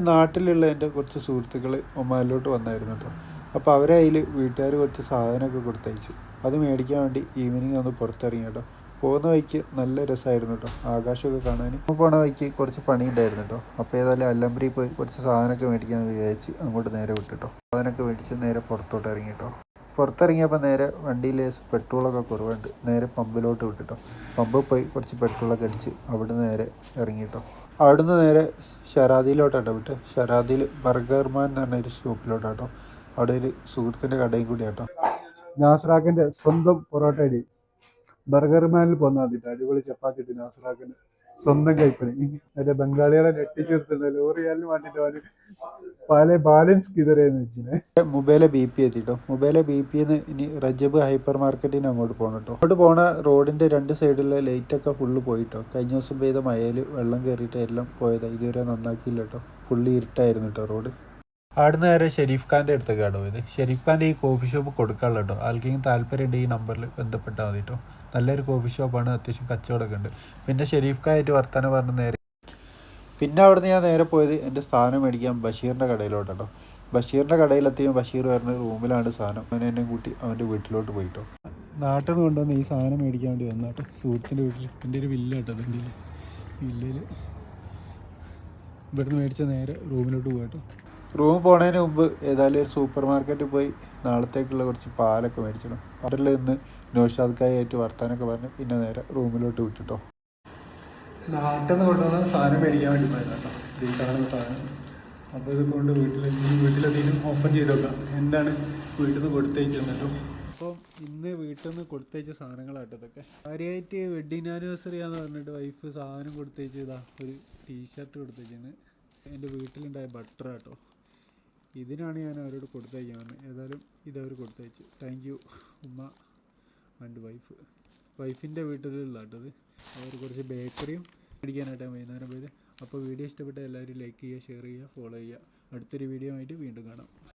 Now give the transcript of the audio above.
നാട്ടിലുള്ള എൻ്റെ കുറച്ച് സുഹൃത്തുക്കൾ ഒമാനിലോട്ട് വന്നായിരുന്നു കേട്ടോ. അപ്പോൾ അവരെ അതിൽ വീട്ടുകാർ കുറച്ച് സാധനമൊക്കെ കൊടുത്തയച്ചു. അത് മേടിക്കാൻ വേണ്ടി ഈവനിങ് ഒന്ന് പുറത്തിറങ്ങി കേട്ടോ. പോകുന്ന വഴിക്ക് നല്ല രസമായിരുന്നു കേട്ടോ, ആകാശമൊക്കെ കാണാൻ. പോണ വഴിക്ക് കുറച്ച് പണി ഉണ്ടായിരുന്നു കേട്ടോ. അപ്പോൾ ഏതായാലും അല്ലംബ്രി പോയി കുറച്ച് സാധനമൊക്കെ മേടിക്കാമെന്ന് വിചാരിച്ച് അങ്ങോട്ട് നേരെ വിട്ടിട്ടോ. സാധനമൊക്കെ മേടിച്ച് നേരെ പുറത്തോട്ട് ഇറങ്ങി കേട്ടോ. പുറത്തിറങ്ങിയപ്പോൾ നേരെ വണ്ടിയിൽ പെട്രോളൊക്കെ കുറവുണ്ട്. നേരെ പമ്പിലോട്ട് വിട്ടിട്ടോ. പമ്പിൽ പോയി കുറച്ച് പെട്രോളൊക്കെ അടിച്ച് അവിടുന്ന് നേരെ ഇറങ്ങിട്ടോ. അവിടുന്ന് നേരെ ഷറാദിയിലോട്ടാട്ടോ വിട്ട്. ഷറാദിയിൽ ബർഗർമാൻ എന്ന് പറഞ്ഞൊരു ഷോപ്പിലോട്ടാട്ടോ. അവിടെ ഒരു സുഹൃത്തിൻ്റെ കടയും കൂടിയാട്ടോ. നാസറാക്കിൻ്റെ സ്വന്തം പൊറോട്ട അടി ബർഗർമാനിൽ പോന്നാൽ മതിട്ടോ. അടിപൊളി ചപ്പാത്തി ഇട്ട് നാസറാക്കിന് സ്വന്തം കൈപ്പണി. മറ്റേ ബംഗാളികളെ ഞെട്ടിച്ചെടുത്തുണ്ട്. ലോറിയാലിന് വേണ്ടിയിട്ട് അവന് പല ബാലൻസ് കിതറേന്ന് വെച്ചിട്ട് മൊബൈലെ BP എത്തിട്ടോ. മൊബൈലെ BPന്ന് ഇനി റജബ് ഹൈപ്പർ മാർക്കറ്റിന് അങ്ങോട്ട് പോകണം കേട്ടോ. അങ്ങോട്ട് പോണ റോഡിൻ്റെ രണ്ട് സൈഡിലെ ലൈറ്റൊക്കെ ഫുള്ള് പോയിട്ടോ. കഴിഞ്ഞ ദിവസം പെയ്ത മഴയിൽ വെള്ളം കയറിയിട്ട് എല്ലാം പോയതാണ്. ഇതുവരെ നന്നാക്കിയില്ല കേട്ടോ. ഫുള്ള് ഇരുട്ടായിരുന്നു കേട്ടോ റോഡ്. അവിടുന്ന് നേരെ ഷെരീഫ് ഖാൻ്റെ അടുത്തൊക്കെ ആടോ ഇത്. ഷെരീഫ് ഖാൻ്റെ ഈ കോഫി ഷോപ്പ് കൊടുക്കാനുള്ള കേട്ടോ. ആർക്കെങ്കിലും താല്പര്യമുണ്ട് ഈ നമ്പറിൽ ബന്ധപ്പെട്ടാൽ മതി കേട്ടോ. നല്ലൊരു കോഫി ഷോപ്പാണ്, അത്യാവശ്യം കച്ചവടമൊക്കെ ഉണ്ട്. പിന്നെ ഷെരീഫ് ഖാനായിട്ട് വർത്തമാനം പറഞ്ഞ് നേരെ പിന്നെ അവിടുന്ന് ഞാൻ നേരെ പോയത് എൻ്റെ സാധനം മേടിക്കാൻ ബഷീറിൻ്റെ കടയിലോട്ടോ. ബഷീറിൻ്റെ കടയിലെത്തിയും ബഷീർ പറഞ്ഞ റൂമിലാണ് സാധനം. അവനെ എന്നെ കൂട്ടി അവൻ്റെ വീട്ടിലോട്ട് പോയിട്ടോ. നാട്ടിൽ നിന്ന് കൊണ്ടുവന്ന് ഈ സാധനം മേടിക്കാൻ വേണ്ടി വന്നാട്ടോ സുഹൃത്തിൻ്റെ വീട്ടിൽ. എൻ്റെ ഒരു വില്ല കേട്ടോ. എൻ്റെ വില്ലയിൽ ഇവിടുന്ന് മേടിച്ച നേരെ റൂമിലോട്ട് പോയിട്ടോ. റൂമിൽ പോണതിന് മുമ്പ് ഏതായാലും ഒരു സൂപ്പർ മാർക്കറ്റിൽ പോയി നാളത്തേക്കുള്ള കുറച്ച് പാലൊക്കെ മേടിച്ചിടും. അതിൽ നിന്ന് നൗഷാദ്ക്കായിട്ട് വർത്താനൊക്കെ പറഞ്ഞ് പിന്നെ നേരെ റൂമിലോട്ട് വിട്ടിട്ടോ. നാട്ടിൽ നിന്ന് കൊണ്ടുവന്ന സാധനം മേടിക്കാൻ വേണ്ടി പോയതാ കേട്ടോ. ഈ കാണുന്ന സാധനം. അപ്പോൾ ഇത് കൊണ്ട് വീട്ടിലെന്തെങ്കിലും ഓപ്പൺ ചെയ്ത് നോക്കാം എന്താണ് വീട്ടിൽ നിന്ന് കൊടുത്തയച്ചത് കേട്ടോ. അപ്പം ഇന്ന് വീട്ടിൽ നിന്ന് കൊടുത്തയച്ച സാധനങ്ങളാട്ടോ ഇതൊക്കെ. കാര്യമായിട്ട് വെഡ്ഡിങ് ആനിവേഴ്സറി ആണെന്ന് പറഞ്ഞിട്ട് വൈഫ് സാധനം കൊടുത്തയച്ചതാ. ഒരു ടീഷർട്ട് കൊടുത്തയച്ചാണ്. എൻ്റെ വീട്ടിലുണ്ടായ ബട്ടർ കേട്ടോ. ഇതിനാണ് ഞാൻ അവരോട് കൊടുത്തയക്കാൻ പറഞ്ഞത്. ഏതായാലും ഇതവർ കൊടുത്തയച്ചു. താങ്ക് യു ഉമ്മ ആൻഡ് വൈഫിൻ്റെ വീട്ടിലുള്ള കേട്ടത്. അവർ കുറച്ച് ബേക്കറിയും മേടിക്കാനായിട്ടാണ് വൈകുന്നേരം പോയത്. അപ്പോൾ വീഡിയോ ഇഷ്ടപ്പെട്ട എല്ലാവരും ലൈക്ക് ചെയ്യുക, ഷെയർ ചെയ്യുക, ഫോളോ ചെയ്യുക. അടുത്തൊരു വീഡിയോ ആയിട്ട് വീണ്ടും കാണാം.